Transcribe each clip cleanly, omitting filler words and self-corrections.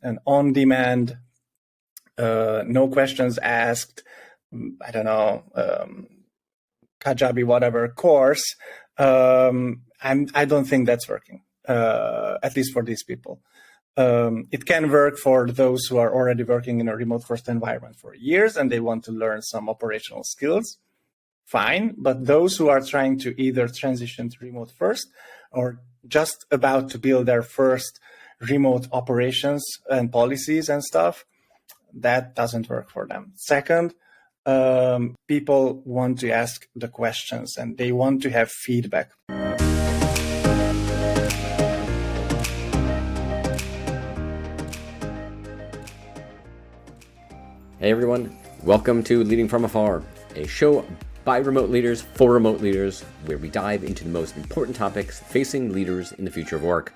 an on-demand, no questions asked, I don't know, Kajabi whatever course, I don't think that's working, at least for these people. It can work for those who are already working in a remote first environment for years and they want to learn some operational skills. Fine. But those who are trying to either transition to remote first or just about to build their first remote operations and policies and stuff, that doesn't work for them. Second, people want to ask the questions and they want to have feedback. Hey everyone, welcome to Leading from Afar, a show by remote leaders for remote leaders, where we dive into the most important topics facing leaders in the future of work.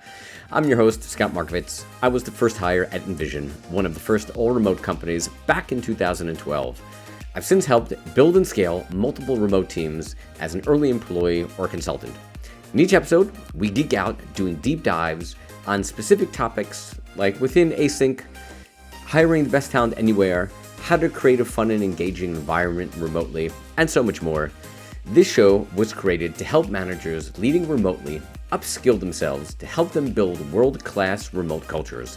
I'm your host, Scott Markovitz. I was the first hire at Envision, one of the first all-remote companies back in 2012. I've since helped build and scale multiple remote teams as an early employee or consultant. In each episode, we geek out doing deep dives on specific topics like within async, hiring the best talent anywhere, how to create a fun and engaging environment remotely, and so much more. This show was created to help managers leading remotely upskill themselves to help them build world-class remote cultures.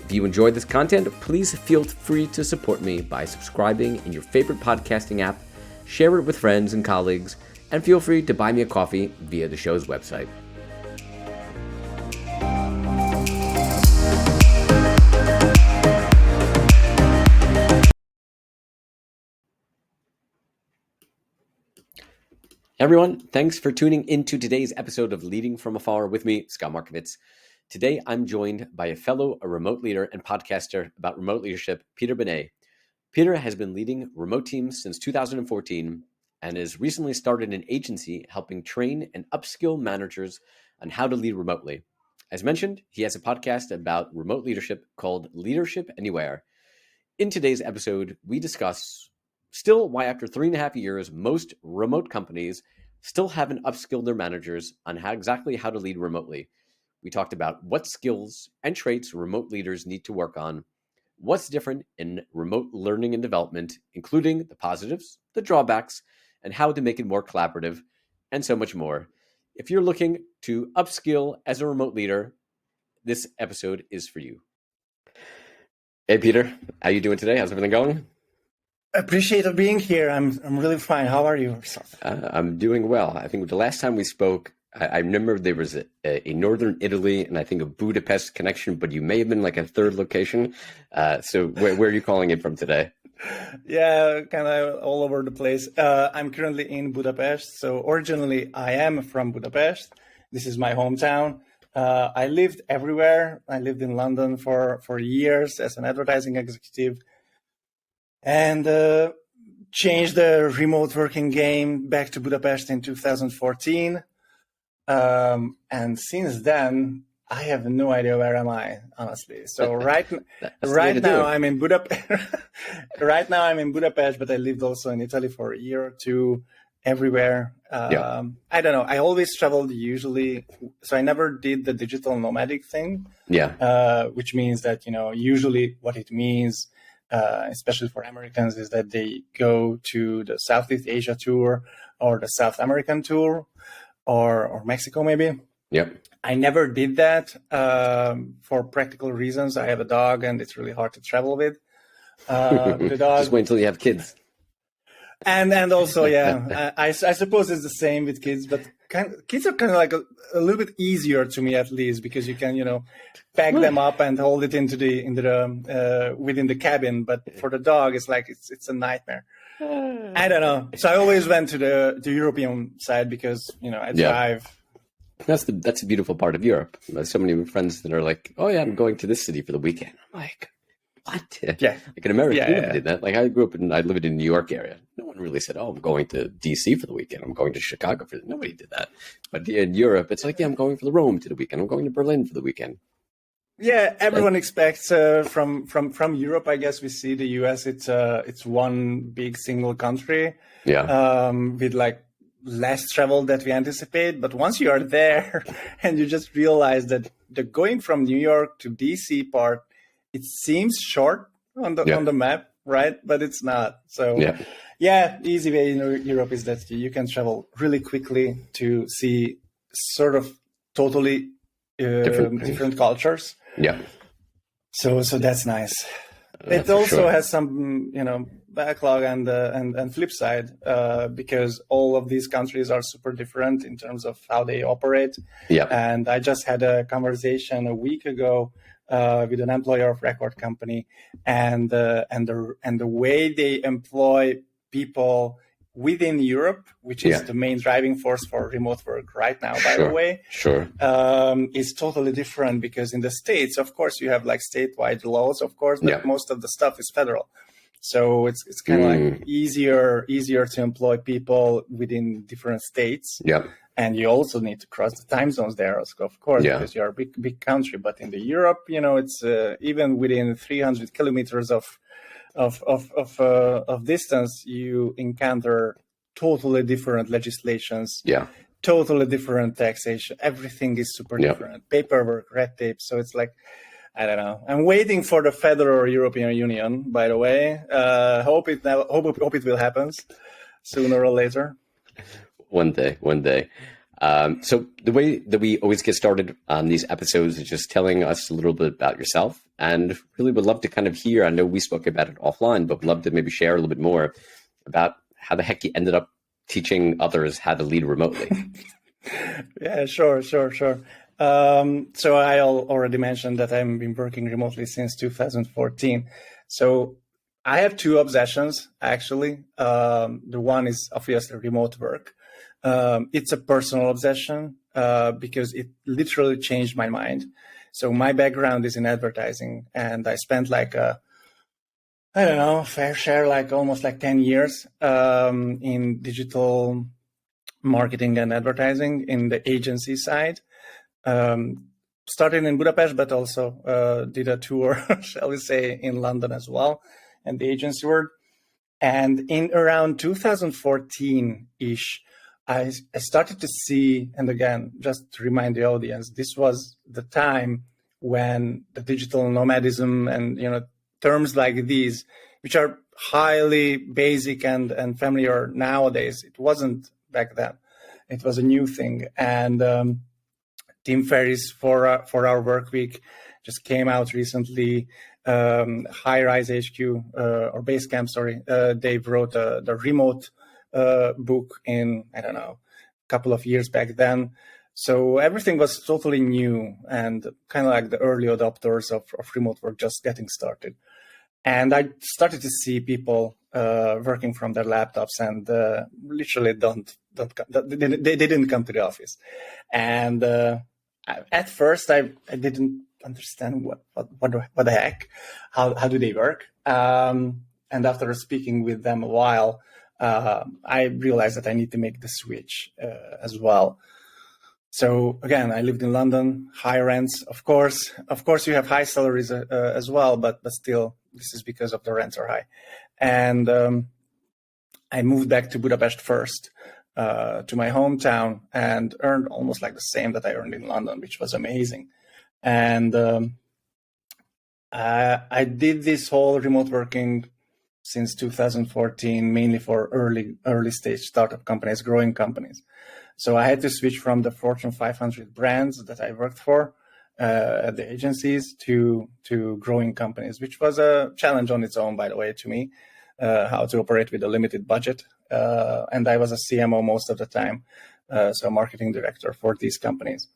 If you enjoy this content, please feel free to support me by subscribing in your favorite podcasting app, share it with friends and colleagues, and feel free to buy me a coffee via the show's website. Everyone, thanks for tuning into today's episode of Leading from Afar with me, Scott Markovitz. Today, I'm joined by a fellow remote leader and podcaster about remote leadership, Peter Benei. Peter has been leading remote teams since 2014 and has recently started an agency helping train and upskill managers on how to lead remotely. As mentioned, he has a podcast about remote leadership called Leadership Anywhere. In today's episode, we discuss still why after 3.5 years, most remote companies still haven't upskilled their managers on how to lead remotely. We talked about what skills and traits remote leaders need to work on, what's different in remote learning and development, including the positives, the drawbacks, and how to make it more collaborative, and so much more. If you're looking to upskill as a remote leader, this episode is for you. Hey, Peter, how you doing today? How's everything going? Appreciate being here. I'm really fine. How are you? I'm doing well. I think the last time we spoke, I remember there was a northern Italy and I think a Budapest connection, but you may have been like a third location. So where are you calling in from today? Yeah, kind of all over the place. I'm currently in Budapest. So originally I am from Budapest. This is my hometown. I lived everywhere. I lived in London for years as an advertising executive. And changed the remote working game back to Budapest in 2014. And since then, I have no idea where am I, honestly. So right now I'm in Budapest. Right now I'm in Budapest, but I lived also in Italy for a year or two, everywhere. I don't know. I always traveled usually. So I never did the digital nomadic thing. Which means that, usually what it means, especially for Americans, is that they go to the Southeast Asia tour or the South American tour or Mexico maybe. I never did that for practical reasons. I have a dog and it's really hard to travel with the dog. Just wait until you have kids. And also, I suppose it's the same with kids, but kids are kind of like a little bit easier to me, at least, because you can, pack them up and hold it into the within the cabin. But for the dog, it's like it's a nightmare. I don't know. So I always went to the European side because I drive. That's a beautiful part of Europe. There's so many friends that are like, "Oh yeah, I'm going to this city for the weekend." I'm like, what? Yeah. Like in America, you did that. Like I lived in the New York area. No one really said, "Oh, I'm going to DC for the weekend. I'm going to Chicago for the." Nobody did that. But in Europe, it's like, "Yeah, I'm going for the Rome to the weekend. I'm going to Berlin for the weekend." Yeah, everyone expects from Europe. I guess we see the US. It's one big single country. With like less travel that we anticipate. But once you are there, and you just realize that the going from New York to DC part it seems short on the map, right? But it's not. So easy way in Europe is that you can travel really quickly to see sort of totally different cultures. Yeah. So that's nice. It also has some, backlog and flip side, because all of these countries are super different in terms of how they operate. Yeah. And I just had a conversation a week ago with an employer of record company, and the way they employ people within Europe, which is the main driving force for remote work right now, by the way, is totally different, because in the States, of course, you have like statewide laws, of course, but most of the stuff is federal. So it's kind of like easier to employ people within different states. Yeah. And you also need to cross the time zones there, of course, because you're a big country. But in the Europe, it's even within 300 kilometers of distance, you encounter totally different legislations, totally different taxation. Everything is super different. Paperwork, red tape. So it's like, I don't know. I'm waiting for the federal European Union, by the way. Hope it will happen sooner or later. One day. So the way that we always get started on these episodes is just telling us a little bit about yourself, and really would love to kind of hear, I know we spoke about it offline, but would love to maybe share a little bit more about how the heck you ended up teaching others how to lead remotely. Yeah, sure. So I already mentioned that I've been working remotely since 2014. So I have two obsessions, actually. The one is obviously remote work. It's a personal obsession because it literally changed my mind. So my background is in advertising, and I spent fair share, almost 10 years in digital marketing and advertising in the agency side. Started in Budapest, but also did a tour, shall we say, in London as well, and the agency world. And in around 2014-ish, I started to see, and again, just to remind the audience, this was the time when the digital nomadism and terms like these, which are highly basic and familiar nowadays, it wasn't back then. It was a new thing. And Tim Ferriss for our work week just came out recently. High Rise HQ or Basecamp, sorry, they wrote the remote book in, a couple of years back then. So everything was totally new and kind of like the early adopters of remote work just getting started. And I started to see people working from their laptops and literally they didn't come to the office. And at first I didn't understand what the heck, how do they work? And after speaking with them a while, I realized that I need to make the switch as well. So again, I lived in London, high rents, of course. Of course, you have high salaries as well, but still, this is because of the rents are high. And I moved back to Budapest first, to my hometown, and earned almost like the same that I earned in London, which was amazing. And I did this whole remote working since 2014, mainly for early stage startup companies, growing companies. So I had to switch from the Fortune 500 brands that I worked for at the agencies to growing companies, which was a challenge on its own, by the way, to me, how to operate with a limited budget. And I was a CMO most of the time, so marketing director for these companies.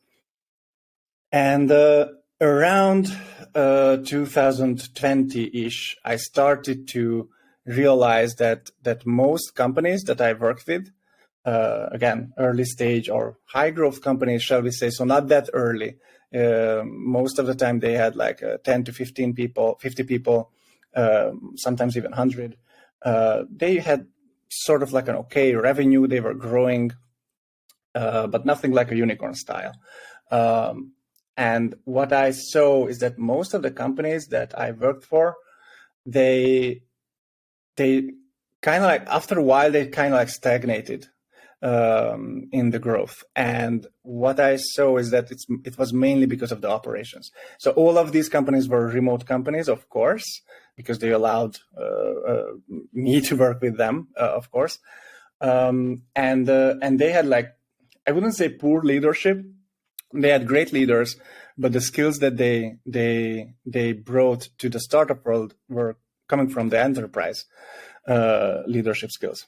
And around 2020-ish, I started to realize that most companies that I worked with, again, early stage or high growth companies, shall we say, so not that early. Most of the time they had 10 to 15 people, 50 people, sometimes even 100. They had sort of like an okay revenue. They were growing, but nothing like a unicorn style. And what I saw is that most of the companies that I worked for, they kind of after a while, they kind of stagnated. in the growth. And what I saw is that it was mainly because of the operations. So all of these companies were remote companies, of course, because they allowed me to work with them, of course. And they had, like, I wouldn't say poor leadership. They had great leaders, but the skills that they brought to the startup world were coming from the enterprise leadership skills.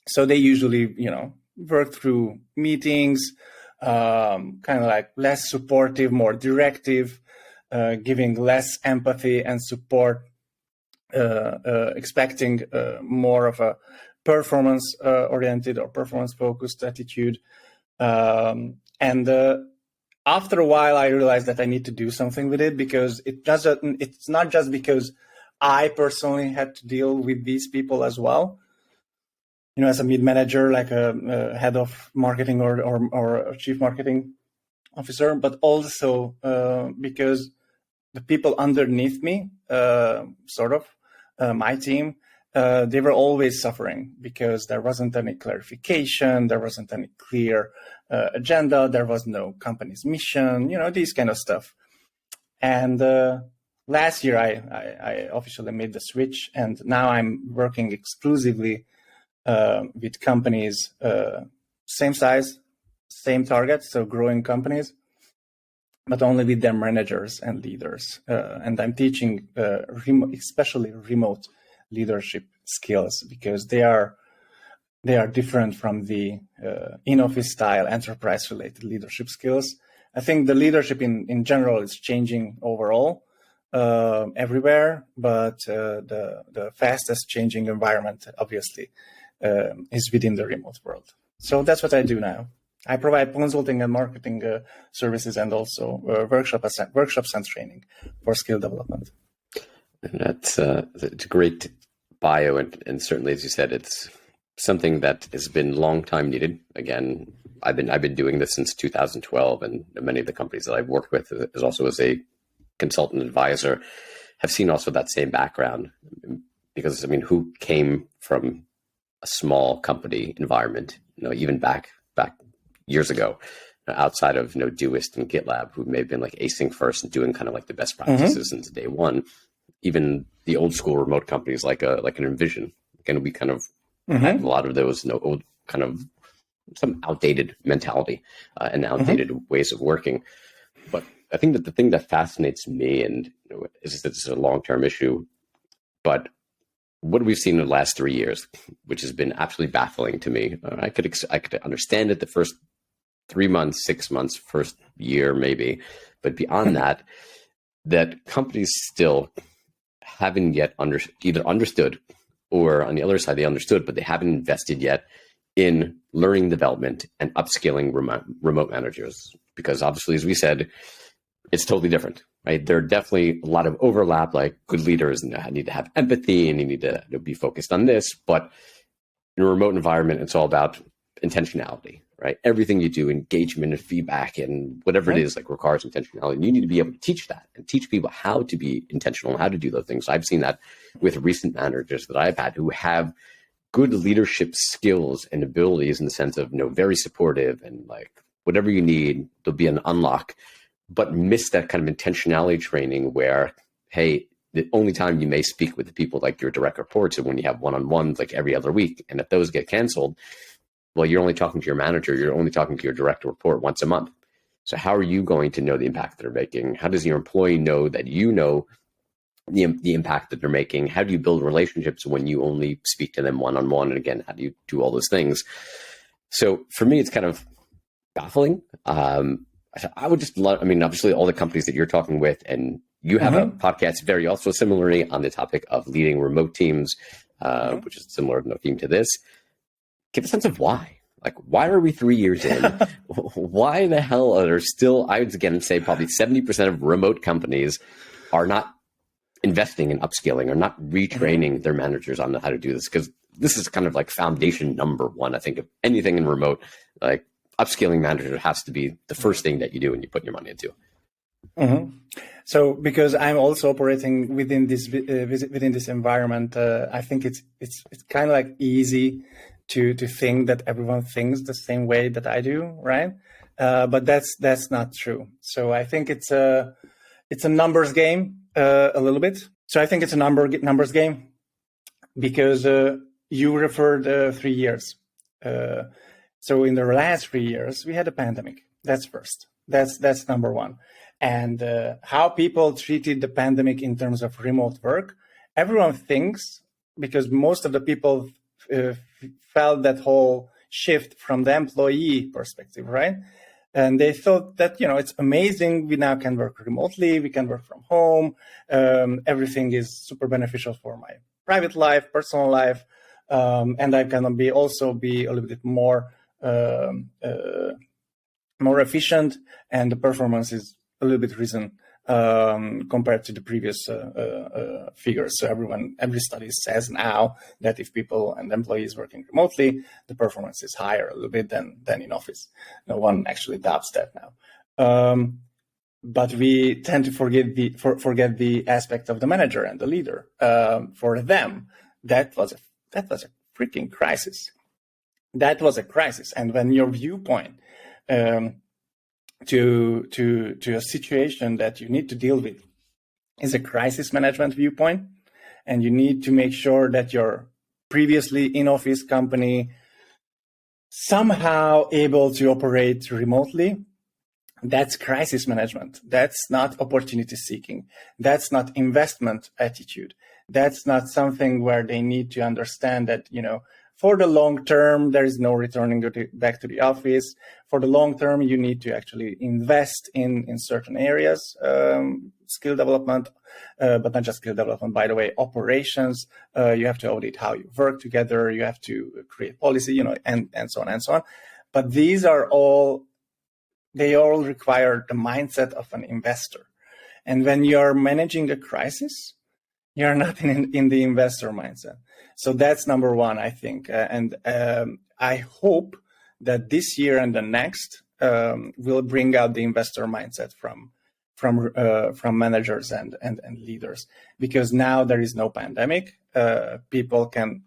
So they usually, work through meetings, kind of like less supportive, more directive, giving less empathy and support, expecting more of a performance oriented or performance focused attitude. And after a while, I realized that I need to do something with it, because it's not just because I personally had to deal with these people as well, as a mid manager, like a head of marketing or a chief marketing officer, but also because the people underneath me, my team, they were always suffering because there wasn't any clarification, there wasn't any clear agenda, there was no company's mission, these kind of stuff. And last year, I officially made the switch, and now I'm working exclusively with companies, same size, same targets, so growing companies, but only with their managers and leaders. And I'm teaching especially remote leadership skills, because they are different from the in-office style enterprise-related leadership skills. I think the leadership in general is changing overall everywhere, but the fastest changing environment, obviously, is within the remote world. So that's what I do now. I provide consulting and marketing services, and also workshops and training for skill development. It's a great bio, and certainly, as you said, it's something that has been long time needed. Again, I've been doing this since 2012, and many of the companies that I've worked with, as also as a consultant advisor, have seen also that same background. Because who came from a small company environment, even back years ago, outside of Doist and GitLab, who may have been like async first and doing kind of like the best practices since day one. Even the old school remote companies like an Envision, we kind of had a lot of those, old kind of some outdated mentality and outdated ways of working. But I think that the thing that fascinates me, and is that it's a long-term issue, but what we've seen in the last 3 years, which has been absolutely baffling to me. I could understand it the first 3 months, 6 months, first year maybe, but beyond that companies still haven't yet either understood, or on the other side they understood, but they haven't invested yet in learning development and upscaling remote managers. Because obviously, as we said, it's totally different, right? There are definitely a lot of overlap, like good leaders need to have empathy and you need to be focused on this. But in a remote environment, it's all about intentionality, right? Everything you do, engagement and feedback and whatever it is, like requires intentionality. And you need to be able to teach that and teach people how to be intentional and how to do those things. I've seen that with recent managers that I've had who have good leadership skills and abilities, in the sense of, very supportive and like whatever you need, there'll be an unlock, but miss that kind of intentionality training where, hey, the only time you may speak with the people like your direct reports are when you have one-on-ones like every other week. And if those get canceled, well, you're only talking to your manager, you're only talking to your direct report once a month. So how are you going to know the impact that they're making? How does your employee know that you know the impact that they're making? How do you build relationships when you only speak to them one-on-one? And again, how do you do all those things? So for me, it's kind of baffling. I would just love, obviously all the companies that you're talking with, and you have a podcast very also similarly on the topic of leading remote teams, which is similar theme to this. Give a sense of why. Like, why are we 3 years in? Why the hell are there still, I would again say probably 70% of remote companies are not investing in upskilling or not retraining their managers on how to do this? Because this is kind of like foundation number one, I think, of anything in remote. Like, upskilling manager has to be the first thing that you do and you put your money into. So, because I'm also operating within this environment, I think it's kind of like easy to think that everyone thinks the same way that I do, right? But that's not true. So I think it's a numbers game a little bit. So I think it's a numbers game because you referred 3 years. So in the last 3 years, we had a pandemic. That's first. That's number one. And how people treated the pandemic in terms of remote work, everyone thinks, because most of the people felt that whole shift from the employee perspective, right? And they thought that, it's amazing. We now can work remotely. We can work from home. Everything is super beneficial for my private life, personal life. And I can also be a little bit more efficient, and the performance is a little bit risen compared to the previous figures. So every study says now that if people and employees working remotely, the performance is higher a little bit than in office. No one actually doubts that now. But we tend to forget the aspect of the manager and the leader. For them, that was a freaking crisis. That was a crisis. And when your viewpoint to a situation that you need to deal with is a crisis management viewpoint, and you need to make sure that your previously in-office company somehow able to operate remotely, that's crisis management. That's not opportunity seeking. That's not investment attitude. That's not something where they need to understand that, for the long term, there is no returning back to the office. For the long term, you need to actually invest in certain areas, skill development, but not just skill development, by the way, operations. You have to audit how you work together. You have to create policy, and so on and so on. But they all require the mindset of an investor. And when you're managing a crisis, you're not in the investor mindset. So that's number one, I think. And I hope that this year and the next will bring out the investor mindset from managers and leaders. Because now there is no pandemic. People can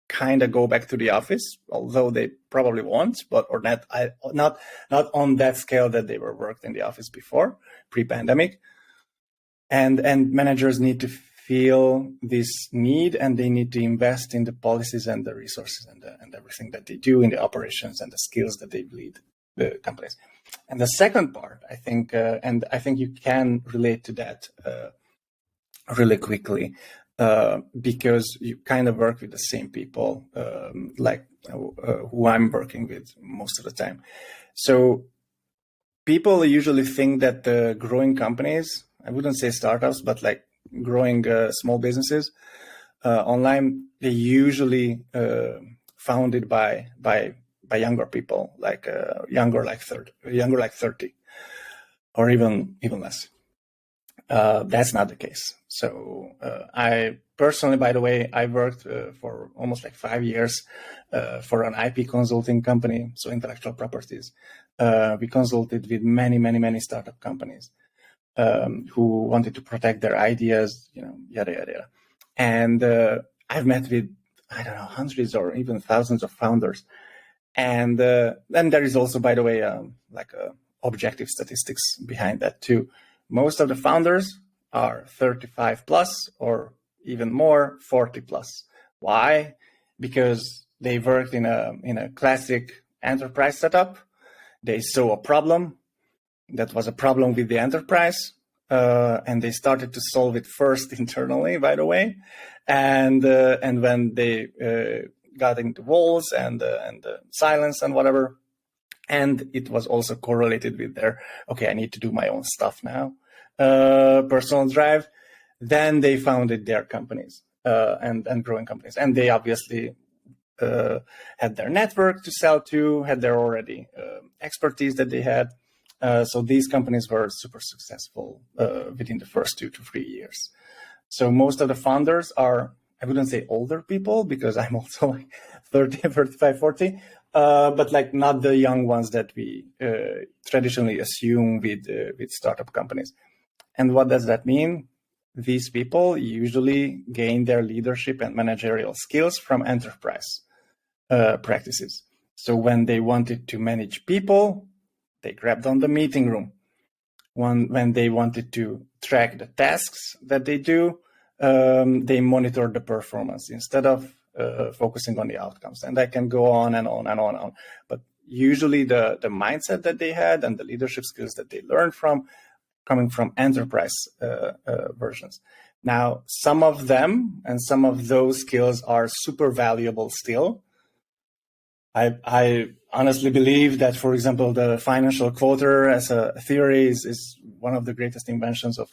kind of go back to the office, although they probably won't, or not on that scale that they were worked in the office before, pre-pandemic. And managers need to feel this need, and they need to invest in the policies and the resources and everything that they do in the operations and the skills that they lead the companies. And the second part, I think, and I think you can relate to that really quickly, because you kind of work with the same people, who I'm working with most of the time. So people usually think that the growing companies, I wouldn't say startups, but like growing small businesses online, they usually founded by younger people, younger like 30, or even less. That's not the case. So I personally, by the way, I worked for almost 5 years for an IP consulting company, so intellectual properties. We consulted with many startup companies who wanted to protect their ideas, yada, yada, yada. And I've met with, I don't know, hundreds or even thousands of founders. And then there is also, by the way, objective statistics behind that too. Most of the founders are 35 plus, or even more, 40 plus. Why? Because they worked in a classic enterprise setup. They saw a problem that was a problem with the enterprise, and they started to solve it first internally, by the way. And when they got into walls and silence and whatever, and it was also correlated with their, okay, I need to do my own stuff now, personal drive. Then they founded their companies and growing companies. And they obviously had their network to sell to, had their already expertise that they had. So these companies were super successful within the first 2 to 3 years. So most of the founders are, I wouldn't say older people, because I'm also 30, 35, 40, but not the young ones that we traditionally assume with startup companies. And what does that mean? These people usually gain their leadership and managerial skills from enterprise practices. So when they wanted to manage people, they grabbed on the meeting room. When they wanted to track the tasks that they do, they monitored the performance instead of focusing on the outcomes. And I can go on and on and on and on. But usually the mindset that they had and the leadership skills that they learned from coming from enterprise versions. Now, some of them and some of those skills are super valuable still. I honestly believe that, for example, the financial quota as a theory is one of the greatest inventions of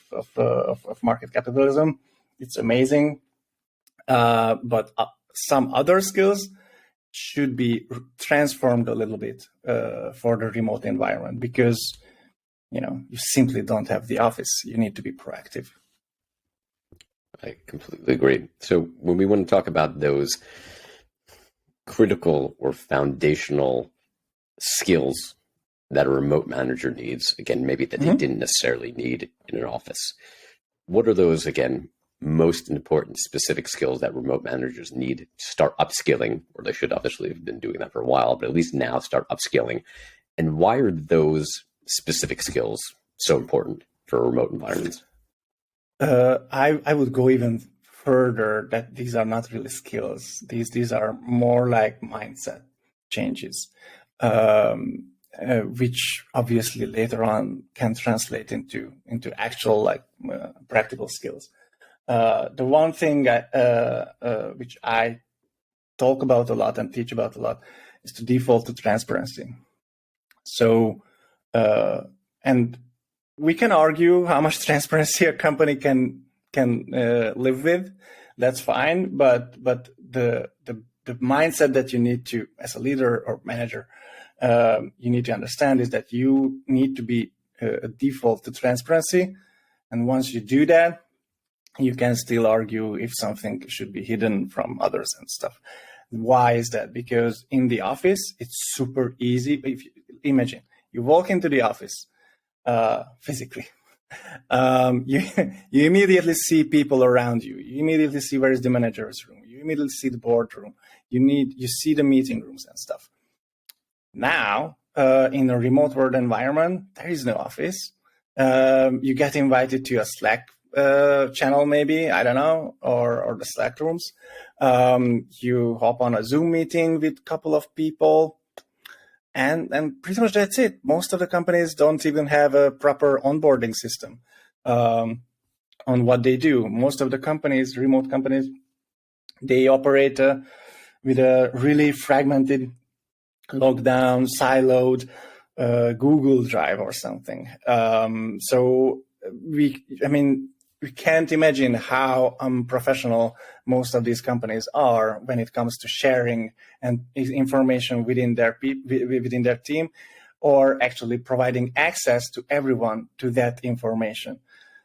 market capitalism. It's amazing. But some other skills should be transformed a little bit for the remote environment, because you simply don't have the office. You need to be proactive. I completely agree. So when we want to talk about those critical or foundational skills that a remote manager needs, again, maybe that they didn't necessarily need in an office, what are those, again, most important specific skills that remote managers need to start upskilling, or they should obviously have been doing that for a while, but at least now start upskilling? And why are those specific skills so important for remote environments? I would go even further, that these are not really skills. These are more like mindset changes, which obviously later on can translate into actual practical skills. The one thing which I talk about a lot and teach about a lot is to default to transparency. So, and we can argue how much transparency a company can live with. That's fine, but the mindset that you need to, as a leader or manager, you need to understand is that you need to be a default to transparency, and once you do that, you can still argue if something should be hidden from others and stuff. Why is that? Because in the office, it's super easy. If you imagine you walk into the office physically, you immediately see people around you. You immediately see where is the manager's room. You immediately see the boardroom. You see the meeting rooms and stuff. Now, in a remote world environment, there is no office. You get invited to a Slack channel, maybe, I don't know, or the Slack rooms. You hop on a Zoom meeting with a couple of people, and pretty much that's it. Most of the companies don't even have a proper onboarding system on what they do. Most of the companies, remote companies, they operate with a really fragmented, locked down, siloed Google Drive or something. So we can't imagine how unprofessional most of these companies are when it comes to sharing and information within their team, or actually providing access to everyone to that information.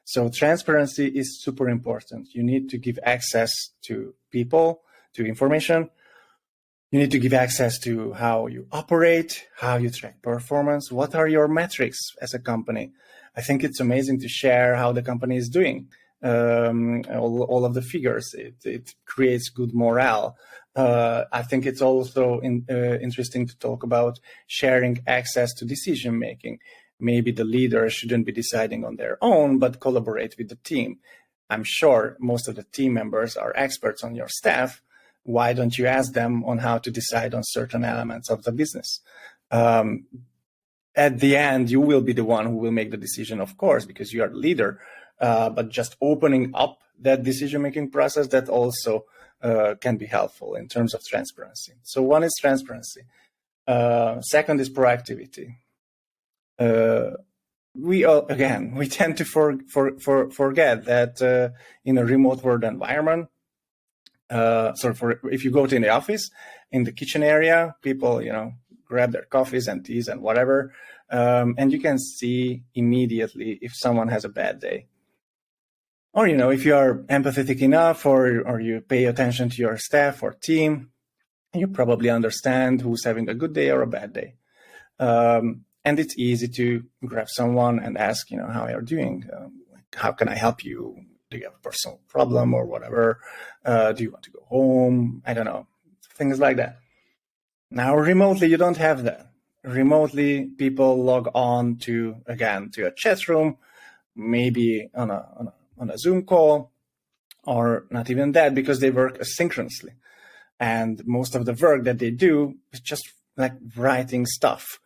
So transparency is super important. You need to give access to people, to information. You need to give access to how you operate, how you track performance, what are your metrics as a company. I think it's amazing to share how the company is doing, all of the figures. It creates good morale. I think it's also interesting to talk about sharing access to decision making. Maybe the leader shouldn't be deciding on their own, but collaborate with the team. I'm sure most of the team members are experts on your staff. Why don't you ask them on how to decide on certain elements of the business? At the end, you will be the one who will make the decision, of course, because you are the leader. But just opening up that decision-making process, that also can be helpful in terms of transparency. So one is transparency. Second is proactivity. We tend to forget that in a remote world environment, if you go to the office, in the kitchen area, people, grab their coffees and teas and whatever, and you can see immediately if someone has a bad day. Or, if you are empathetic enough, or you pay attention to your staff or team, you probably understand who's having a good day or a bad day. And it's easy to grab someone and ask, how you're doing. How can I help you? Do you have a personal problem or whatever? Do you want to go home? I don't know. Things like that. Now, remotely, you don't have that. Remotely, people log on to a chat room, maybe on a Zoom call, or not even that, because they work asynchronously. And most of the work that they do is just like writing stuff.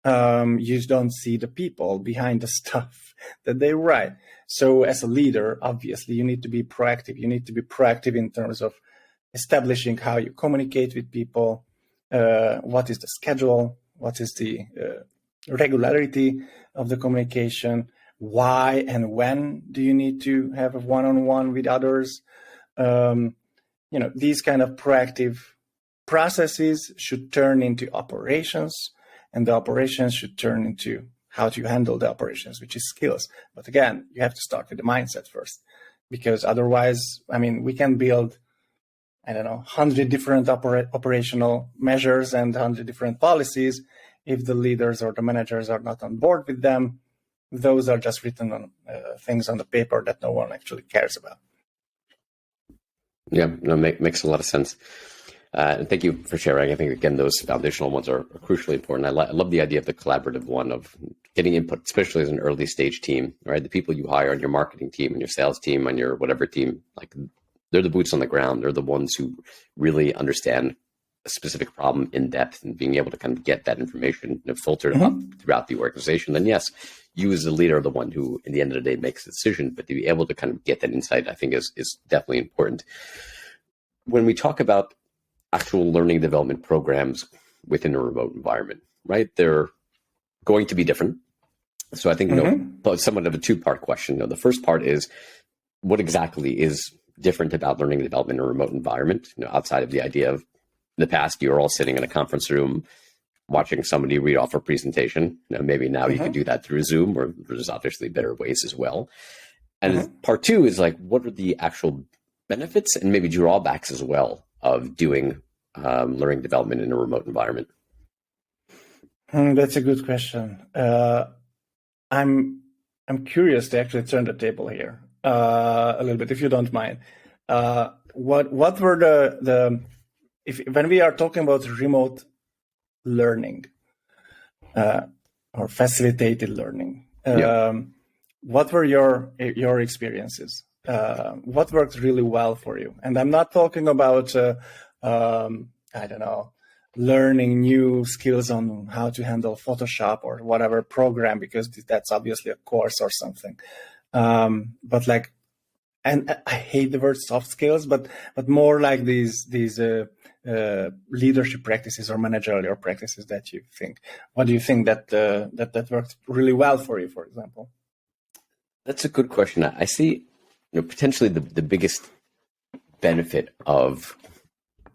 You don't see the people behind the stuff that they write. So as a leader, obviously, you need to be proactive. You need to be proactive in terms of establishing how you communicate with people, what is the schedule, what is the regularity of the communication, why and when do you need to have a one-on-one with others. These kind of proactive processes should turn into operations, and the operations should turn into how to handle the operations, which is skills. But again, you have to start with the mindset first, because otherwise, we can build, 100 different operational measures and 100 different policies. If the leaders or the managers are not on board with them, those are just written on things on the paper that no one actually cares about. Yeah, no, makes a lot of sense. And thank you for sharing. I think, again, those foundational ones are crucially important. I love the idea of the collaborative one of getting input, especially as an early stage team, right? The people you hire on your marketing team and your sales team and your whatever team, like they're the boots on the ground. They're the ones who really understand a specific problem in depth, and being able to kind of get that information filtered up throughout the organization. Then yes, you as the leader are the one who, in the end of the day, makes the decision, but to be able to kind of get that insight, I think is definitely important. When we talk about actual learning development programs within a remote environment, right? They're going to be different. So I think, but somewhat of a two-part question. The first part is, what exactly is different about learning and development in a remote environment? Outside of the idea of, in the past, you were all sitting in a conference room watching somebody read off a presentation. Maybe now you can do that through Zoom, or there's obviously better ways as well. And part two is like, what are the actual benefits and maybe drawbacks as well of doing learning development in a remote environment? That's a good question. I'm curious to actually turn the table here a little bit, if you don't mind. What were when we are talking about remote learning or facilitated learning, what were your experiences? What worked really well for you? And I'm not talking about learning new skills on how to handle Photoshop or whatever program, because that's obviously a course or something. But like, and I hate the word soft skills, but more like these leadership practices or managerial practices that you think. What do you think that worked really well for you, for example? That's a good question. I see, potentially the biggest benefit of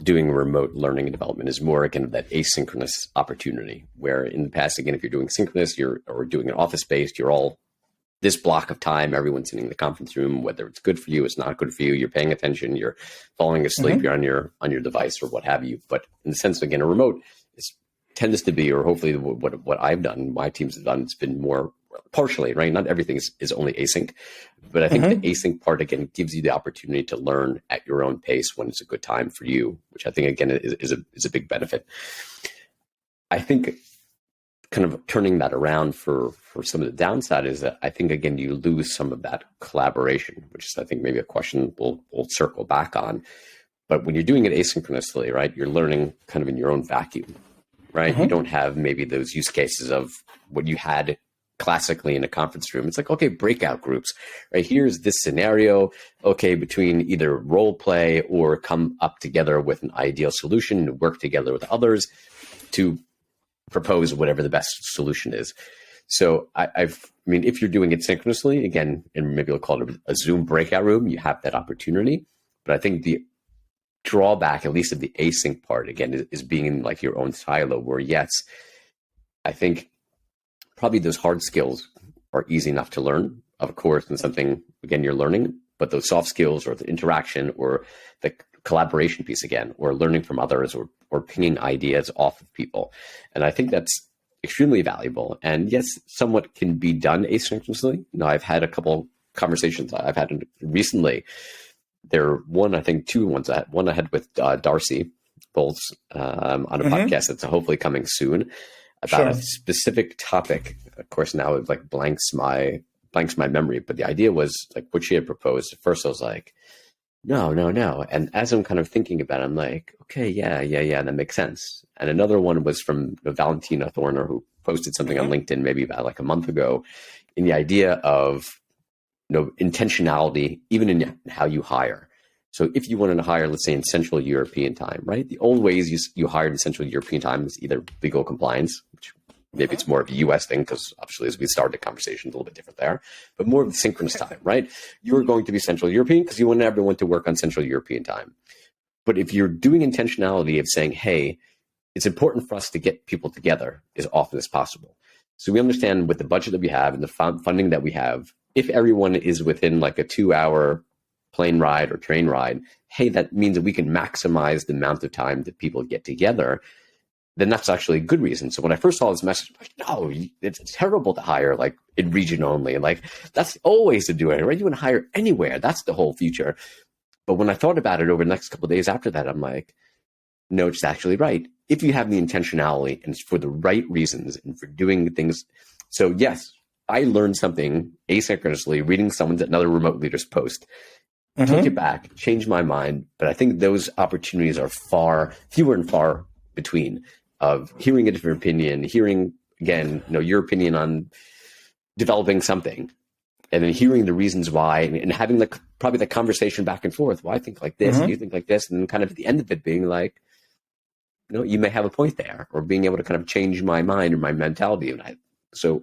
doing remote learning and development is more, again, that asynchronous opportunity, where in the past, again, if you're doing synchronous, or doing an office-based, you're all this block of time, everyone's sitting in the conference room, whether it's good for you, it's not good for you, you're paying attention, you're falling asleep, you're on your device or what have you. But in the sense, again, a remote tends to be, or hopefully what I've done, my teams have done, it's been more partially, right? Not everything is only async, but I think the async part, again, gives you the opportunity to learn at your own pace when it's a good time for you, which I think, again, is a big benefit. I think kind of turning that around for some of the downside is that I think, again, you lose some of that collaboration, which is, I think, maybe a question we'll circle back on. But when you're doing it asynchronously, right, you're learning kind of in your own vacuum, right? You don't have maybe those use cases of what you had classically in a conference room. It's like, okay, breakout groups, right? Here's this scenario, okay, between either role play or come up together with an ideal solution and work together with others to propose whatever the best solution is. So I mean, if you're doing it synchronously, again, and maybe we'll call it a Zoom breakout room, you have that opportunity. But I think the drawback, at least of the async part, again, is being in like your own silo, where yes, I think probably those hard skills are easy enough to learn, of course, and something, again, you're learning, but those soft skills or the interaction or the collaboration piece, again, or learning from others or pinging ideas off of people. And I think that's extremely valuable. And yes, somewhat can be done asynchronously. I've had a couple conversations I've had recently. There are two ones. One I had with Darcy, Pulse on a podcast that's hopefully coming soon about a specific topic. Of course, now it like blanks my memory, but the idea was like what she had proposed. At first, I was like, no. And as I'm kind of thinking about it, I'm like, okay, yeah, that makes sense. And another one was from Valentina Thorner, who posted something on LinkedIn maybe about like a month ago, in the idea of intentionality, even in how you hire. So if you wanted to hire, let's say in Central European time, right? The old ways you hired in Central European time is either legal compliance, which maybe it's more of a US thing, because obviously as we started the conversation, a little bit different there, but more of the synchronous time, right? You're going to be Central European because you want everyone to work on Central European time. But if you're doing intentionality of saying, hey, it's important for us to get people together as often as possible. So we understand with the budget that we have and the funding that we have, if everyone is within like a 2-hour plane ride or train ride, hey, that means that we can maximize the amount of time that people get together. Then that's actually a good reason. So when I first saw this message, I'm like, no, it's terrible to hire like in region only. And like, that's always to do it, right? You want to hire anywhere. That's the whole future. But when I thought about it over the next couple of days after that, I'm like, no, it's actually right. If you have the intentionality and it's for the right reasons and for doing things. So yes, I learned something asynchronously, reading another remote leader's post, took it back, changed my mind. But I think those opportunities are fewer and far between, of hearing a different opinion, hearing, again, your opinion on developing something, and then hearing the reasons why, and having probably the conversation back and forth. Well, I think like this, and you think like this, and then kind of at the end of it being like, you may have a point there, or being able to kind of change my mind or my mentality. And so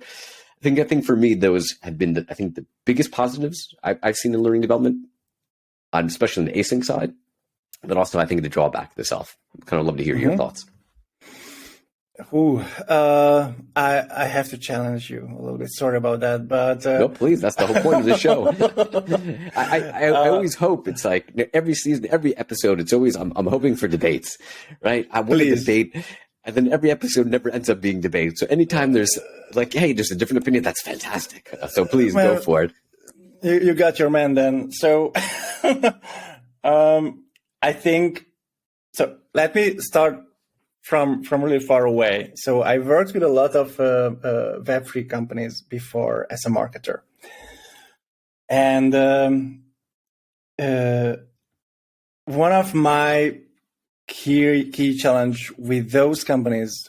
I think for me, those have been the biggest positives I've seen in learning development, especially on the async side, but also I think the drawback to self. Kind of love to hear your thoughts. I have to challenge you a little bit. Sorry about that, but no, please. That's the whole point of the show. I always hope it's like every season, every episode. It's always I'm hoping for debates, right? I want to debate, and then every episode never ends up being debate. So anytime there's like, hey, there's a different opinion, that's fantastic. So please go for it. You got your man then. So I think so. Let me start from really far away. So I worked with a lot of Web3 companies before as a marketer. And one of my key challenge with those companies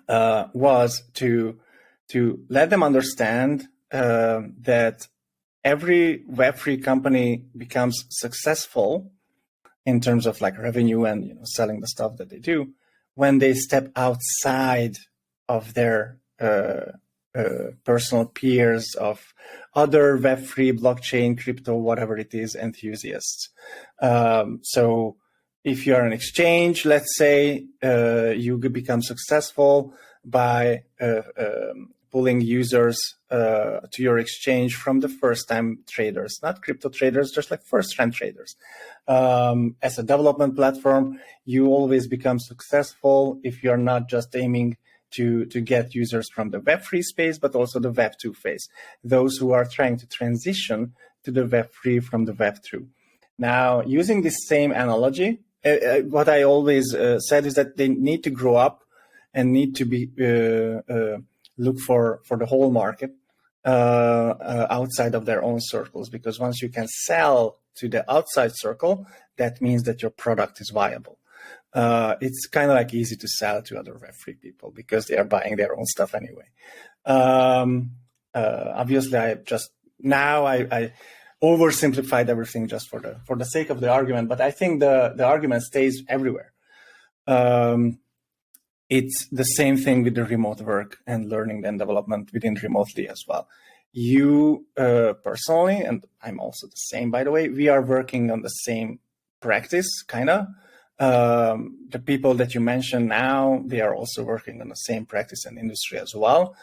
was to let them understand that every Web3 company becomes successful in terms of like revenue and selling the stuff that they do when they step outside of their personal peers of other Web3, blockchain, crypto, whatever it is, enthusiasts. So if you're an exchange, let's say, you could become successful by pulling users to your exchange from the first-time traders, not crypto traders, just like first-time traders. As a development platform, you always become successful if you're not just aiming to get users from the Web3 space, but also the Web2 phase, those who are trying to transition to the Web3 from the Web2. Now, using this same analogy, what I always said is that they need to grow up and need to be look for the whole market outside of their own circles, because once you can sell to the outside circle, that means that your product is viable. It's kind of like easy to sell to other Web3 people because they are buying their own stuff anyway. Obviously, I oversimplified everything just for the sake of the argument, but I think the argument stays everywhere. It's the same thing with the remote work and learning and development within remotely as well. You personally, and I'm also the same, by the way, we are working on the same practice, kind of. The people that you mentioned now, they are also working on the same practice and industry as well.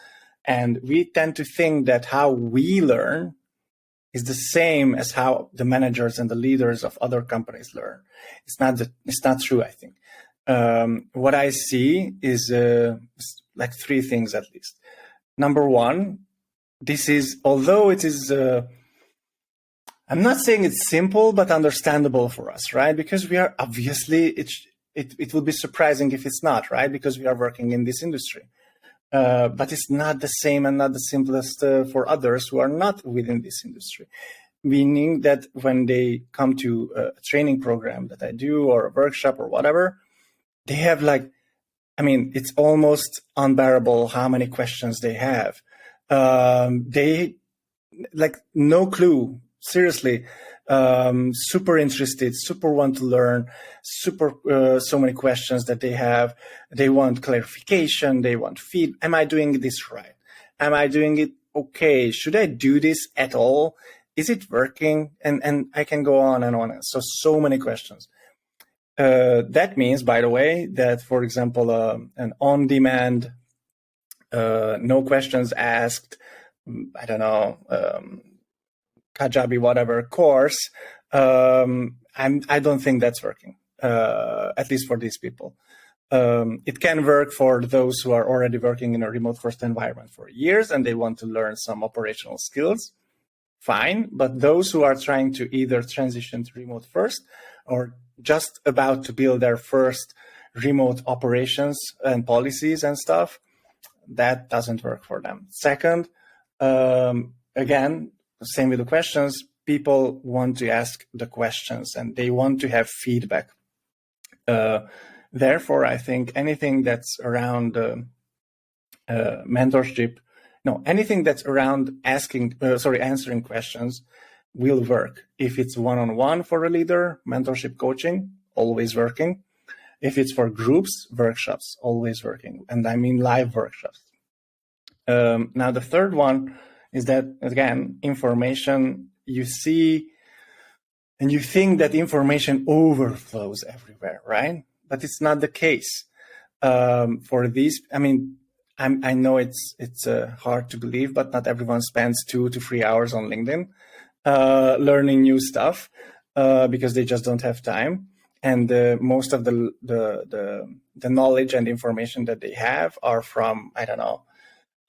And we tend to think that how we learn is the same as how the managers and the leaders of other companies learn. It's not true, I think. What I see is like three things at least. Number one, although it is, I'm not saying it's simple, but understandable for us, right? Because we are obviously, it will be surprising if it's not, right? Because we are working in this industry. But it's not the same and not the simplest for others who are not within this industry. Meaning that when they come to a training program that I do or a workshop or whatever, they have it's almost unbearable how many questions they have. They no clue, seriously. Super interested, super want to learn, so many questions that they have. They want clarification, they want feedback. Am I doing this right? Am I doing it okay? Should I do this at all? Is it working? And I can go on and on. So many questions. That means, by the way, that, for example, an on-demand, no questions asked, I don't know, Kajabi, whatever course, I don't think that's working, at least for these people. It can work for those who are already working in a remote first environment for years and they want to learn some operational skills. Fine. But those who are trying to either transition to remote first or just about to build their first remote operations and policies and stuff, that doesn't work for them. Second, again, same with the questions. People want to ask the questions and they want to have feedback. Therefore, I think anything that's around mentorship, anything that's around answering questions will work. If it's one-on-one for a leader, mentorship coaching, always working. If it's for groups, workshops, always working. And I mean live workshops. Now, the third one is that, again, information, you see, and you think that information overflows everywhere, right? But it's not the case. For these, I know it's hard to believe, but not everyone spends 2 to 3 hours on LinkedIn learning new stuff because they just don't have time. And most of the knowledge and information that they have are from, I don't know,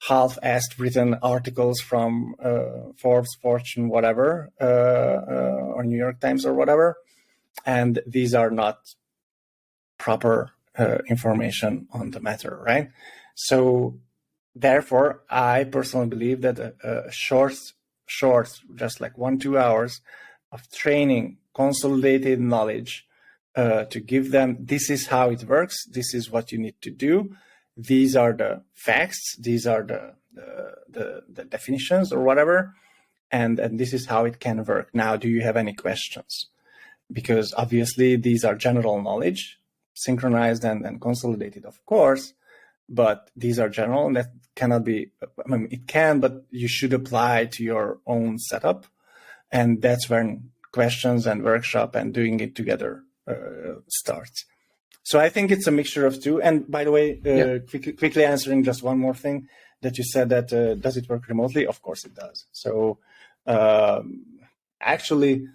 half-assed written articles from Forbes, Fortune, whatever, or New York Times or whatever. And these are not proper information on the matter, right? So therefore, I personally believe that a short, just like 1-2 hours of training, consolidated knowledge to give them, this is how it works, this is what you need to do, these are the facts, these are the definitions or whatever, and this is how it can work. Now, do you have any questions? Because obviously these are general knowledge, synchronized and consolidated, of course, but these are general and that cannot be, it can, but you should apply to your own setup. And that's when questions and workshop and doing it together starts. So I think it's a mixture of two. And by the way, quickly answering just one more thing that you said, that does it work remotely? Of course it does. So actually,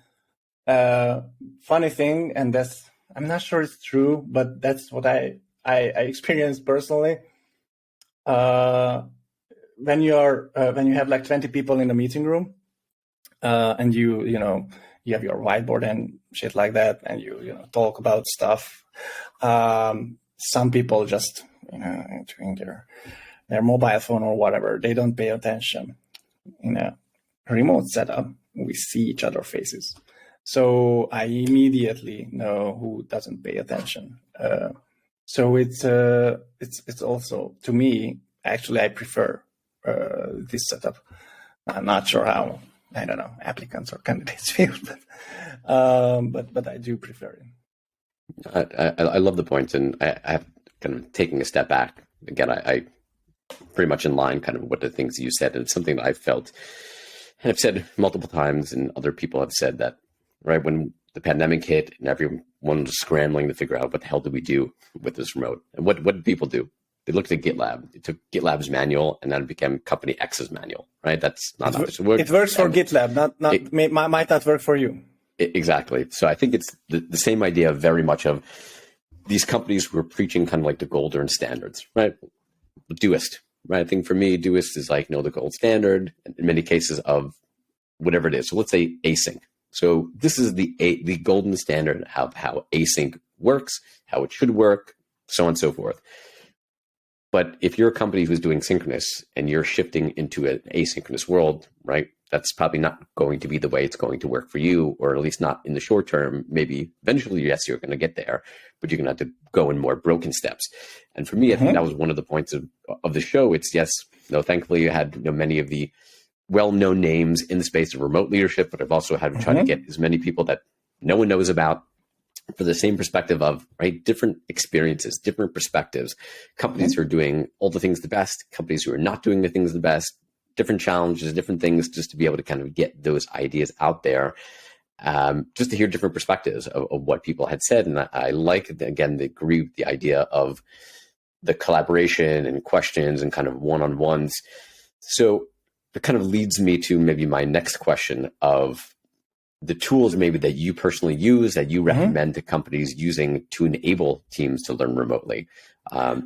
funny thing, and that's, I'm not sure it's true, but that's what I experienced personally. When you have like 20 people in a meeting room, and you have your whiteboard and shit like that, and you talk about stuff. Some people just doing their mobile phone or whatever. They don't pay attention. In a remote setup, we see each other's faces, so I immediately know who doesn't pay attention. So it's also, to me, actually, I prefer this setup. I'm not sure how, I don't know, applicants or candidates feel, but I do prefer it. I love the point, and I have kind of taking a step back again. I pretty much in line kind of what the things you said, and it's something that I've felt and I've said multiple times, and other people have said that, right, when the pandemic hit and everyone was scrambling to figure out what the hell do we do with this remote, and what did people do? They looked at GitLab. They took GitLab's manual, and then it became Company X's manual, right? That's not it works for GitLab, might not work for you. Exactly. So I think it's the same idea very much of these companies who are preaching kind of like the golden standards, right? Doist, right? I think for me, Doist is like, the gold standard in many cases of whatever it is. So let's say async. So this is the golden standard of how async works, how it should work, so on and so forth. But if you're a company who's doing synchronous and you're shifting into an asynchronous world, right, that's probably not going to be the way it's going to work for you, or at least not in the short term. Maybe eventually, yes, you're going to get there, but you're going to have to go in more broken steps. And for me, I think that was one of the points of the show. It's yes, thankfully you had many of the well-known names in the space of remote leadership, but I've also had to try to get as many people that no one knows about for the same perspective of, right, different experiences, different perspectives, companies who are doing all the things the best, companies who are not doing the things the best, different challenges, different things, just to be able to kind of get those ideas out there, just to hear different perspectives of what people had said. And I like, again, the idea of the collaboration and questions and kind of one-on-ones. So it kind of leads me to maybe my next question of the tools maybe that you personally use that you recommend to companies using to enable teams to learn remotely,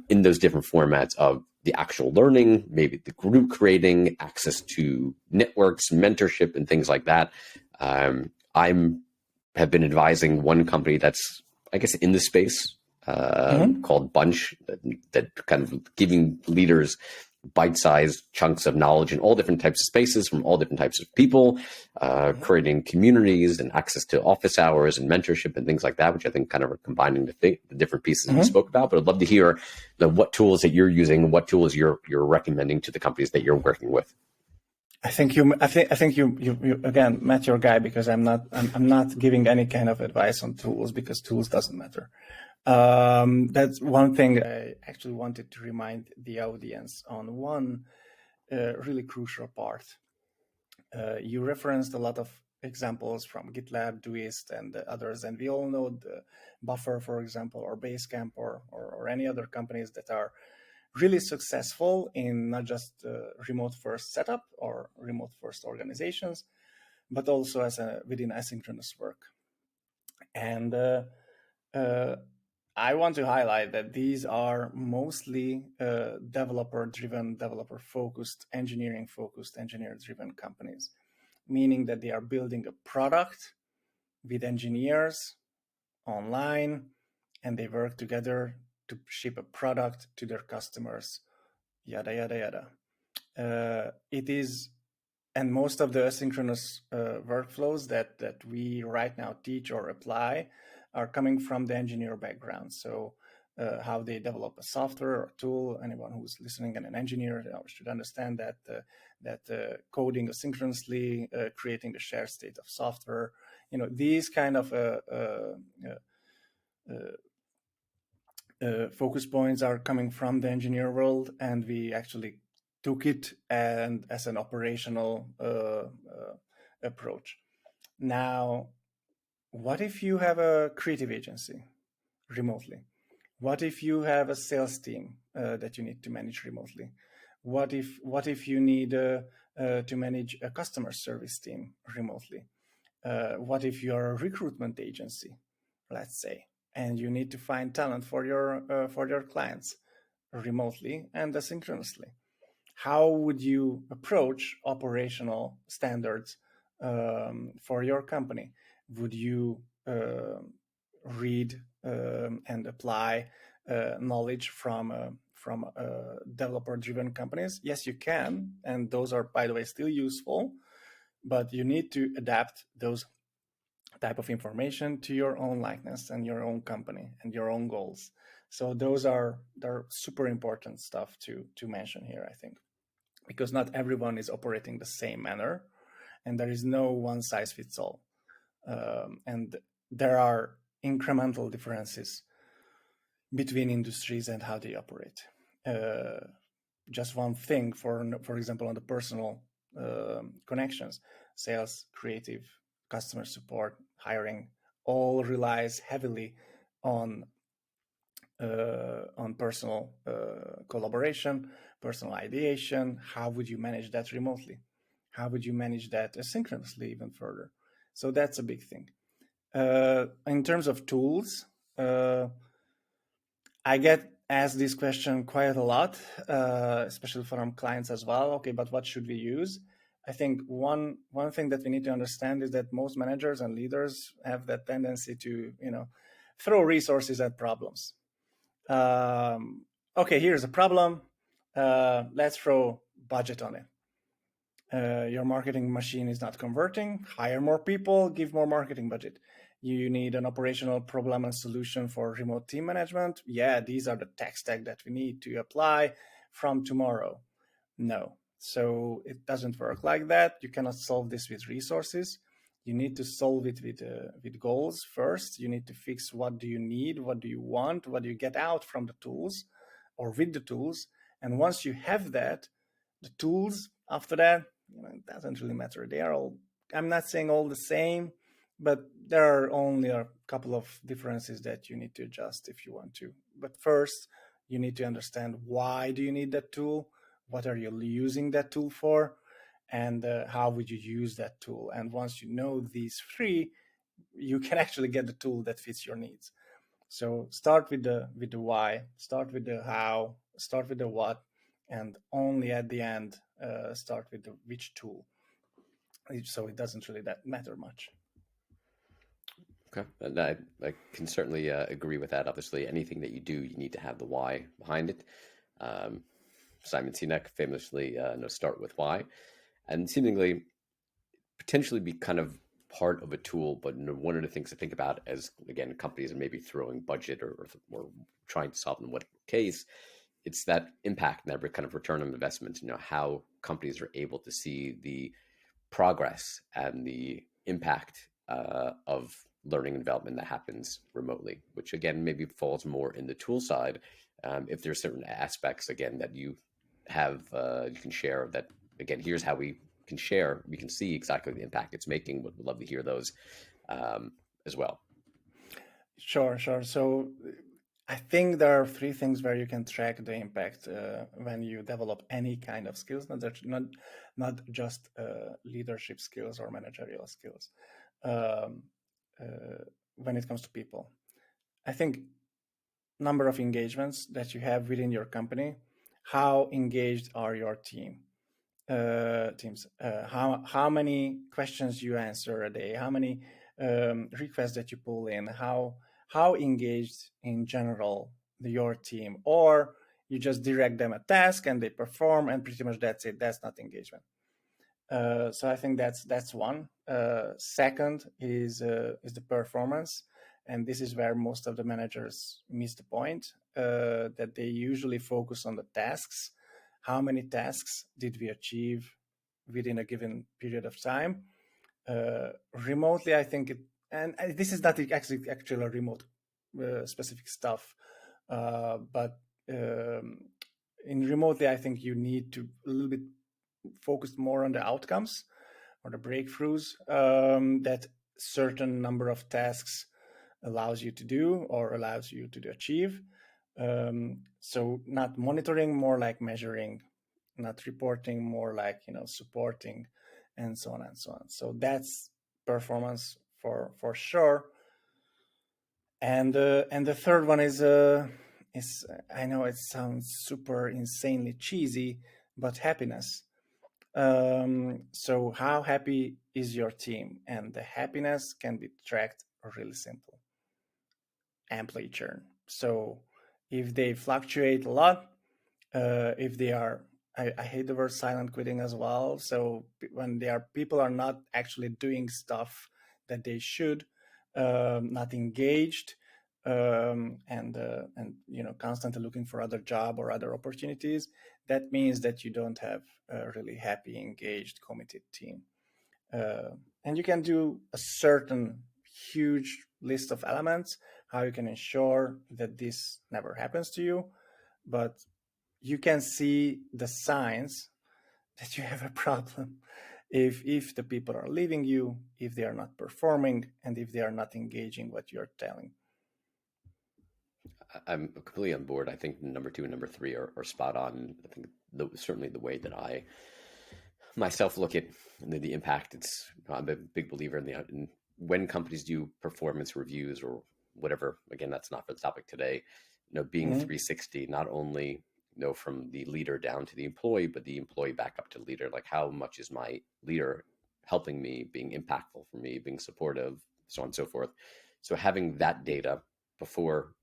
in those different formats of the actual learning, maybe the group creating, access to networks, mentorship, and things like that. Have been advising one company that's, I guess, in the space called Bunch, that kind of giving leaders bite-sized chunks of knowledge in all different types of spaces from all different types of people, creating communities and access to office hours and mentorship and things like that, which I think kind of are combining the different pieces we spoke about. But I'd love to hear what tools that you're using, what tools you're recommending to the companies that you're working with. I think you again met your guy, because I'm not giving any kind of advice on tools, because tools doesn't matter. That's one thing I actually wanted to remind the audience on. One really crucial part. You referenced a lot of examples from GitLab, Doist, and others, and we all know the Buffer, for example, or Basecamp, or any other companies that are really successful in not just remote first setup or remote first organizations, but also within asynchronous work. And I want to highlight that these are mostly developer-driven, developer-focused, engineering-focused, engineer-driven companies, meaning that they are building a product with engineers online, and they work together to ship a product to their customers, yada, yada, yada. It is, and most of the asynchronous workflows that we right now teach or apply are coming from the engineer background. So how they develop a software or tool. Anyone who's listening and an engineer should understand that coding asynchronously, creating a shared state of software, these kind of focus points are coming from the engineer world, and we actually took it and as an operational approach. Now, what if you have a creative agency remotely? What if you have a sales team that you need to manage remotely? What if you need to manage a customer service team remotely? What if you're a recruitment agency, let's say, and you need to find talent for your clients remotely and asynchronously? How would you approach operational standards for your company? Would you read and apply knowledge from developer-driven companies? Yes, you can, and those are, by the way, still useful, but you need to adapt those type of information to your own likeness and your own company and your own goals. So they're super important stuff to mention here, I think, because not everyone is operating the same manner, and there is no one size fits all. And there are incremental differences between industries and how they operate. Just one thing, for example, on the personal connections, sales, creative, customer support, hiring, all relies heavily on personal collaboration, personal ideation. How would you manage that remotely? How would you manage that asynchronously even further? So that's a big thing. In terms of tools, I get asked this question quite a lot, especially from clients as well. Okay, but what should we use? I think one thing that we need to understand is that most managers and leaders have that tendency to, throw resources at problems. Okay, here's a problem. Let's throw budget on it. Your marketing machine is not converting. Hire more people, give more marketing budget. You need an operational problem and solution for remote team management. Yeah, these are the tech stack that we need to apply from tomorrow. No. So it doesn't work like that. You cannot solve this with resources. You need to solve it with goals first. You need to fix what do you need, what do you want, what do you get out from the tools or with the tools. And once you have that, the tools after that, it doesn't really matter. They are all, I'm not saying all the same, but there are only a couple of differences that you need to adjust if you want to. But first, you need to understand why do you need that tool? What are you using that tool for? And how would you use that tool? And once you know these three, you can actually get the tool that fits your needs. So start with the why, start with the how, start with the what, and only at the end start with the which tool. So it doesn't really that matter much. Okay, and I can certainly agree with that. Obviously, anything that you do, you need to have the why behind it. Simon Sinek famously start with why, and seemingly potentially be kind of part of a tool. But one of the things to think about as, again, companies are maybe throwing budget or trying to solve in what case, it's that impact and that kind of return on investment, how companies are able to see the progress and the impact of learning and development that happens remotely, which again maybe falls more in the tool side. If there's certain aspects again that you have, you can share that. Again, here's how we can share. We can see exactly the impact it's making. Would love to hear those as well. Sure. So I think there are three things where you can track the impact when you develop any kind of skills, not just leadership skills or managerial skills. When it comes to people, I think number of engagements that you have within your company, how engaged are your teams, how many questions you answer a day, how many requests that you pull in, how engaged in general your team, or you just direct them a task and they perform and pretty much that's it. That's not engagement. So I think that's one. Second is the performance, and this is where most of the managers miss the point, that they usually focus on the tasks. How many tasks did we achieve within a given period of time? Remotely, I think and this is not actually remote specific stuff, but in remotely, I think you need to a little bit focus more on the outcomes or the breakthroughs that certain number of tasks allows you to do or allows you to achieve. So not monitoring, more like measuring, not reporting, more like supporting, and so on and so on. So that's performance for sure. And the third one is I know it sounds super insanely cheesy, but happiness. So how happy is your team? And the happiness can be tracked really simple. Employee churn. So if they fluctuate a lot, if they are, I hate the word silent quitting as well. So when people are not actually doing stuff that they should, not engaged, and constantly looking for other job or other opportunities, that means that you don't have a really happy, engaged, committed team. And you can do a certain huge list of elements how you can ensure that this never happens to you, but you can see the signs that you have a problem if the people are leaving you, if they are not performing, and if they are not engaging what you're telling. I'm completely on board. I think number 2 and number 3 are spot on. I think certainly the way that I myself look at the impact. I'm a big believer in when companies do performance reviews or whatever. Again, that's not for the topic today. Being 360, not only from the leader down to the employee, but the employee back up to the leader. Like, how much is my leader helping me, being impactful for me, being supportive, so on and so forth. So having that data before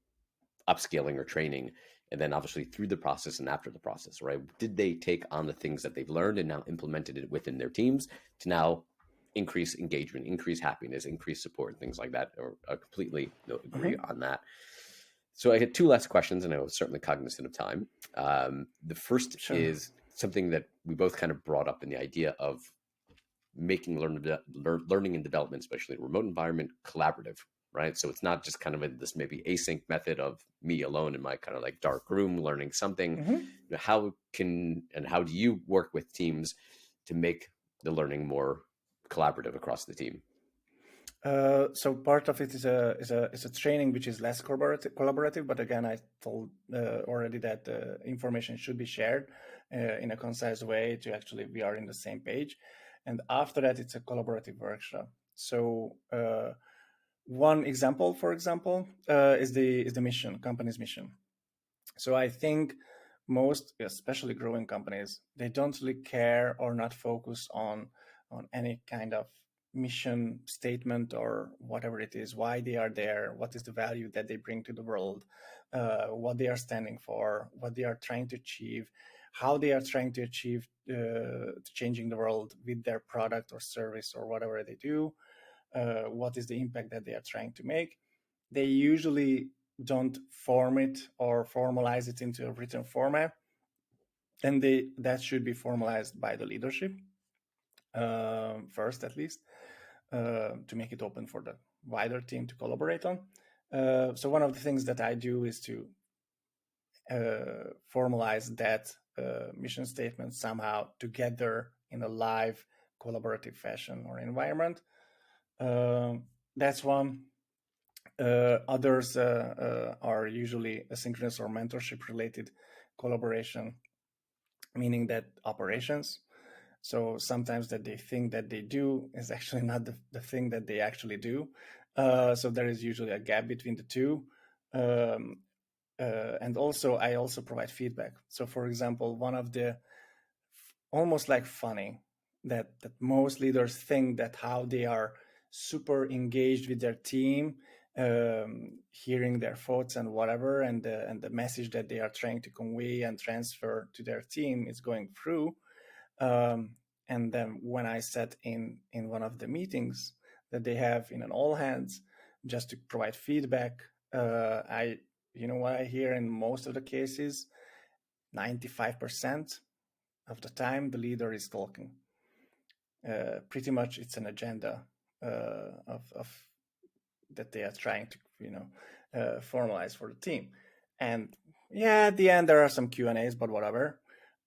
upscaling or training, and then obviously through the process and after the process, right? Did they take on the things that they've learned and now implemented it within their teams to now increase engagement, increase happiness, increase support, and things like that? Or I completely agree on that. So I had two last questions, and I was certainly cognizant of time. The first Sure. is something that we both kind of brought up in the idea of making learning and development, especially in a remote environment, collaborative, right? So it's not just kind of this maybe async method of me alone in my kind of like dark room learning something. How do you work with teams to make the learning more collaborative across the team? So part of it is a training which is less collaborative. But again, I told already that information should be shared in a concise way to actually we are in the same page. And after that, it's a collaborative workshop. So one example, for example, is the mission, company's mission. So I think most, especially growing companies, they don't really care or not focus on any kind of mission statement or whatever it is, why they are there, what is the value that they bring to the world, what they are standing for, what they are trying to achieve, how they are trying to achieve changing the world with their product or service or whatever they do, what is the impact that they are trying to make. They usually don't form it or formalize it into a written format, and that should be formalized by the leadership first, at least, to make it open for the wider team to collaborate on. So one of the things that I do is to formalize that mission statement somehow together in a live collaborative fashion or environment. That's one. Others are usually asynchronous or mentorship related collaboration, meaning that operations. So sometimes that they think that they do is actually not the thing that they actually do. So there is usually a gap between the two. And also, I also provide feedback. So for example, one of the almost like funny that most leaders think that how they are super engaged with their team, hearing their thoughts and whatever, and the message that they are trying to convey and transfer to their team is going through. And then when I sat in one of the meetings that they have in an all hands, just to provide feedback, what I hear in most of the cases, 95% of the time the leader is talking. Pretty much it's an agenda of that they are trying to formalize for the team. And yeah, at the end there are some Q&As, but whatever.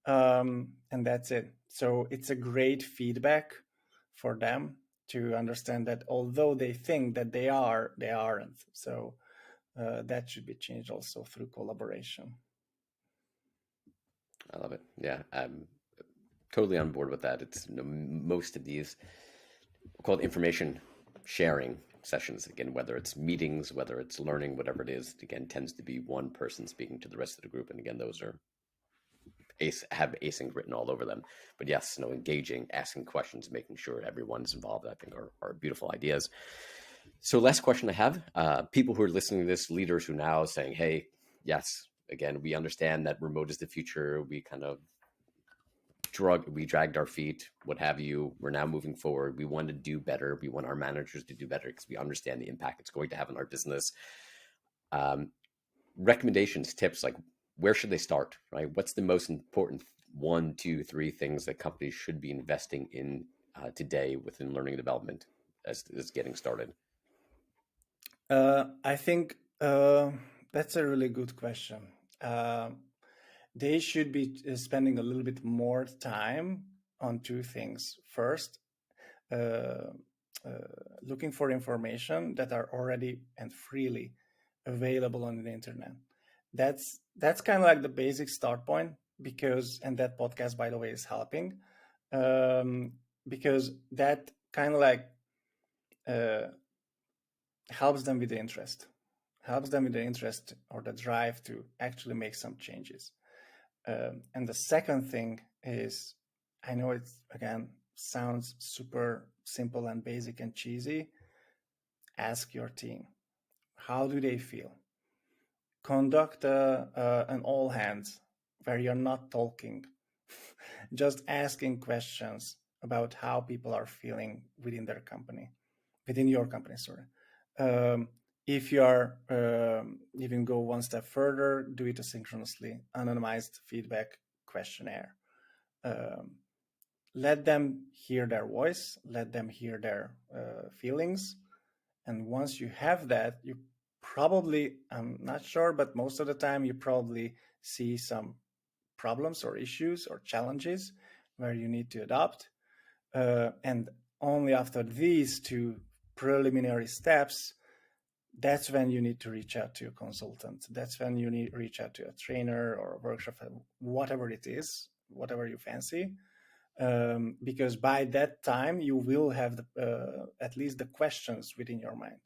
And that's it. So it's a great feedback for them to understand that although they think that they are, they aren't. So that should be changed also through collaboration. I love it. Yeah, I'm totally on board with that. It's most of these called information sharing sessions, again, whether it's meetings, whether it's learning, whatever it is, again, tends to be one person speaking to the rest of the group. And again, those are have async written all over them. But yes, engaging, asking questions, making sure everyone's involved, I think are beautiful ideas. So last question I have, people who are listening to this, leaders who now saying, hey, yes, again, we understand that remote is the future. We kind of dragged our feet, what have you. We're now moving forward. We want to do better. We want our managers to do better because we understand the impact it's going to have on our business. Recommendations, tips, like where should they start, right? What's the most important 1, 2, 3 things that companies should be investing in today within learning and development as getting started? I think that's a really good question. They should be spending a little bit more time on two things. First, looking for information that are already and freely available on the internet. That's kind of like the basic start point, because, and that podcast, by the way, is helping, because that kind of like helps them with the interest, or the drive to actually make some changes. And the second thing is, I know it's, again, sounds super simple and basic and cheesy. Ask your team, how do they feel. Conduct an all hands where you're not talking, just asking questions about how people are feeling within your company, sorry. If you are even go one step further, do it asynchronously, anonymized feedback questionnaire. Let them hear their voice, let them hear their feelings. And once you have that, you probably, I'm not sure, but most of the time you probably see some problems or issues or challenges where you need to adopt. And only after these two preliminary steps, that's when you need to reach out to a consultant. That's when you need to reach out to a trainer or a workshop, whatever it is, whatever you fancy. Because by that time, you will have at least the questions within your mind.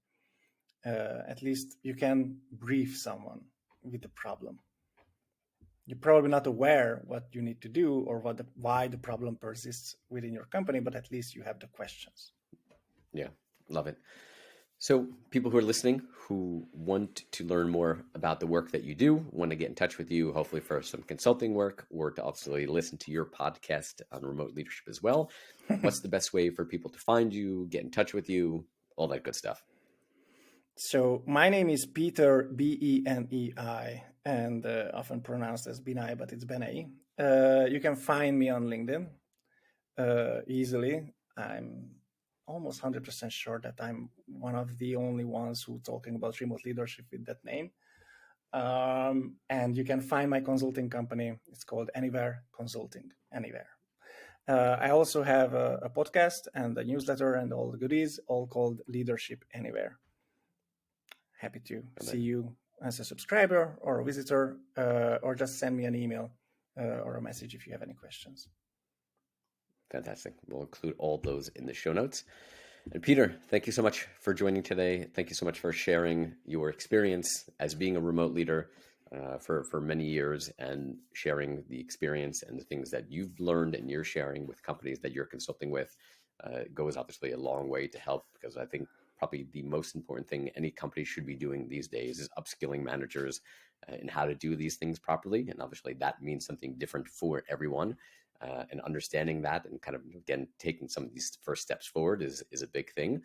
At least you can brief someone with the problem. You're probably not aware what you need to do or why the problem persists within your company, but at least you have the questions. Yeah, love it. So people who are listening who want to learn more about the work that you do, want to get in touch with you, hopefully for some consulting work or to obviously listen to your podcast on remote leadership as well. What's the best way for people to find you, get in touch with you, all that good stuff? So my name is Peter, Benei, and often pronounced as Benei, but it's Benei. You can find me on LinkedIn easily. I'm almost 100% sure that I'm one of the only ones who talking about remote leadership with that name. And you can find my consulting company. It's called Anywhere Consulting, Anywhere. I also have a podcast and a newsletter and all the goodies, all called Leadership Anywhere. Happy to see you as a subscriber or a visitor, or just send me an email or a message if you have any questions. Fantastic. We'll include all those in the show notes. And Peter, thank you so much for joining today. Thank you so much for sharing your experience as being a remote leader for many years and sharing the experience and the things that you've learned and you're sharing with companies that you're consulting with. Goes obviously a long way to help, because I think probably the most important thing any company should be doing these days is upskilling managers in how to do these things properly. And obviously that means something different for everyone. And understanding that and kind of, again, taking some of these first steps forward is a big thing.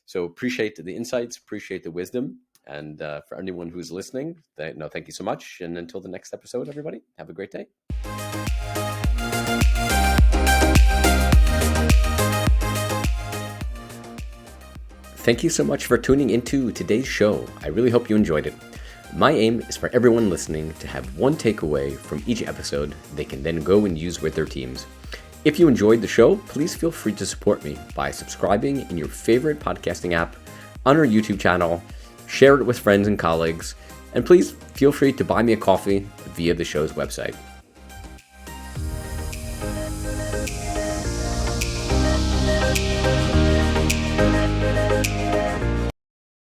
So appreciate the insights, appreciate the wisdom. And for anyone who's listening, thank you so much. And until the next episode, everybody, have a great day. Thank you so much for tuning into today's show. I really hope you enjoyed it. My aim is for everyone listening to have one takeaway from each episode they can then go and use with their teams. If you enjoyed the show, please feel free to support me by subscribing in your favorite podcasting app, on our YouTube channel, share it with friends and colleagues, and please feel free to buy me a coffee via the show's website.